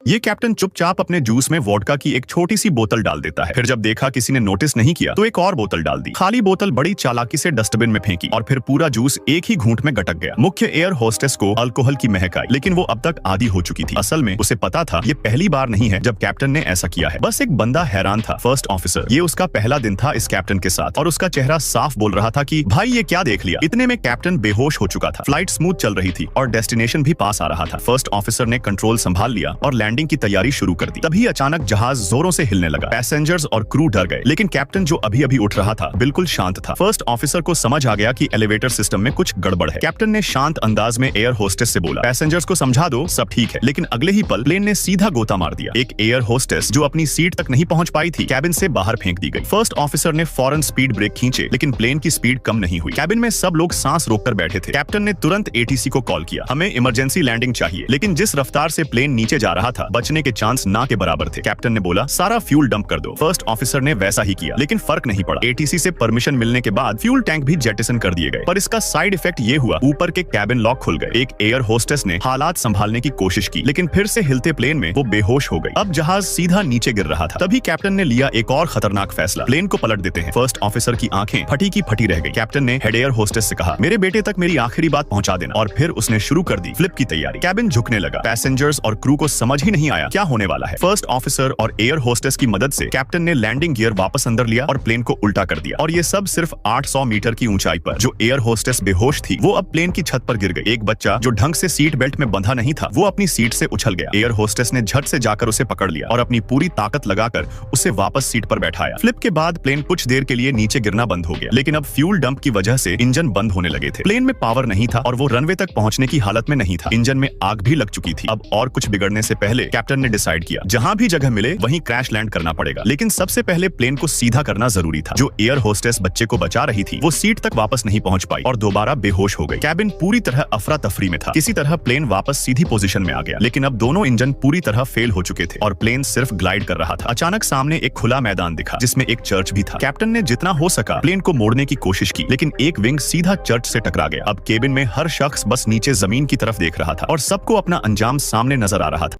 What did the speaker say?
ये कैप्टन चुपचाप अपने जूस में वोडका की एक छोटी सी बोतल डाल देता है। फिर जब देखा किसी ने नोटिस नहीं किया तो एक और बोतल डाल दी। खाली बोतल बड़ी चालाकी से डस्टबिन में फेंकी और फिर पूरा जूस एक ही घूंट में गटक गया। मुख्य एयर होस्टेस को अल्कोहल की महक आई, लेकिन वो अब तक आदी हो चुकी थी। असल में उसे पता था ये पहली बार नहीं है जब कैप्टन ने ऐसा किया है। बस एक बंदा हैरान था, फर्स्ट ऑफिसर। ये उसका पहला दिन था इस कैप्टन के साथ और उसका चेहरा साफ बोल रहा था कि भाई ये क्या देख लिया। इतने में कैप्टन बेहोश हो चुका था। फ्लाइट स्मूथ चल रही थी और डेस्टिनेशन भी पास आ रहा था। फर्स्ट ऑफिसर ने कंट्रोल संभाल लिया और लैंडिंग की तैयारी शुरू कर दी। तभी अचानक जहाज जोरों से हिलने लगा। पैसेंजर्स और क्रू डर गए, लेकिन कैप्टन जो अभी अभी उठ रहा था बिल्कुल शांत था। फर्स्ट ऑफिसर को समझ आ गया कि एलिवेटर सिस्टम में कुछ गड़बड़ है। कैप्टन ने शांत अंदाज में एयर होस्टेस से बोला, पैसेंजर्स को समझा दो, सब ठीक है। लेकिन अगले ही पल प्लेन ने सीधा गोता मार दिया। एक एयर होस्टेस जो अपनी सीट तक नहीं पहुंच पाई थी, कैबिन से बाहर फेंक दी गई। फर्स्ट ऑफिसर ने फौरन स्पीड ब्रेक खींचे, लेकिन प्लेन की स्पीड कम नहीं हुई। कैबिन में सब लोग सांस रोककर बैठे थे। कैप्टन ने तुरंत एटीसी को कॉल किया, हमें इमरजेंसी लैंडिंग चाहिए। लेकिन जिस रफ्तार से प्लेन नीचे जा रहा था, बचने के चांस ना के बराबर थे। कैप्टन ने बोला, सारा फ्यूल डंप कर दो। फर्स्ट ऑफिसर ने वैसा ही किया, लेकिन फर्क नहीं पड़ा। एटीसी से परमिशन मिलने के बाद फ्यूल टैंक भी जेटिसन कर दिए गए, पर इसका साइड इफेक्ट ये हुआ, ऊपर के कैबिन लॉक खुल गए। एक एयर होस्टेस ने हालात संभालने की कोशिश की, लेकिन फिर से हिलते प्लेन में वो बेहोश हो गई। अब जहाज सीधा नीचे गिर रहा था। तभी कैप्टन ने लिया एक और खतरनाक फैसला, प्लेन को पलट देते हैं। फर्स्ट ऑफिसर की आंखें फटी की फटी रह गई। कैप्टन ने हेड एयर होस्टेस से कहा, मेरे बेटे तक मेरी आखिरी बात पहुंचा देना। और फिर उसने शुरू कर दी फ्लिप की तैयारी। कैबिन झुकने लगा। पैसेंजर्स और क्रू को समझ ही नहीं आया क्या होने वाला है। फर्स्ट ऑफिसर और एयर होस्टेस की मदद से कैप्टन ने लैंडिंग गियर वापस अंदर लिया और प्लेन को उल्टा कर दिया। और ये सब सिर्फ 800 मीटर की ऊंचाई पर। जो एयर होस्टेस बेहोश थी वो अब प्लेन की छत पर गिर गई। एक बच्चा जो ढंग से सीट बेल्ट में बंधा नहीं था, वो अपनी सीट से उछल गया। एयर होस्टेस ने झट से जाकर उसे पकड़ लिया और अपनी पूरी ताकत लगाकर उसे वापस सीट पर बैठाया। फ्लिप के बाद प्लेन कुछ देर के लिए नीचे गिरना बंद हो गया, लेकिन अब फ्यूल डंप की वजह से इंजन बंद होने लगे थे। प्लेन में पावर नहीं था और वो रनवे तक पहुंचने की हालत में नहीं था। इंजन में आग भी लग चुकी थी। अब और कुछ बिगड़ने से पहले कैप्टन ने डिसाइड किया, जहां भी जगह मिले वहीं क्रैश लैंड करना पड़ेगा। लेकिन सबसे पहले प्लेन को सीधा करना जरूरी था। जो एयर होस्टेस बच्चे को बचा रही थी वो सीट तक वापस नहीं पहुंच पाई और दोबारा बेहोश हो गई। कैबिन पूरी तरह अफरा तफरी में था। किसी तरह प्लेन वापस सीधी पोजीशन में आ गया, लेकिन अब दोनों इंजन पूरी तरह फेल हो चुके थे और प्लेन सिर्फ ग्लाइड कर रहा था। अचानक सामने एक खुला मैदान दिखा जिसमें एक चर्च भी था। कैप्टन ने जितना हो सका प्लेन को मोड़ने की कोशिश की, लेकिन एक विंग सीधा चर्च से टकरा गया। अब केबिन में हर शख्स बस नीचे जमीन की तरफ देख रहा था और सबको अपना अंजाम सामने नजर आ रहा था।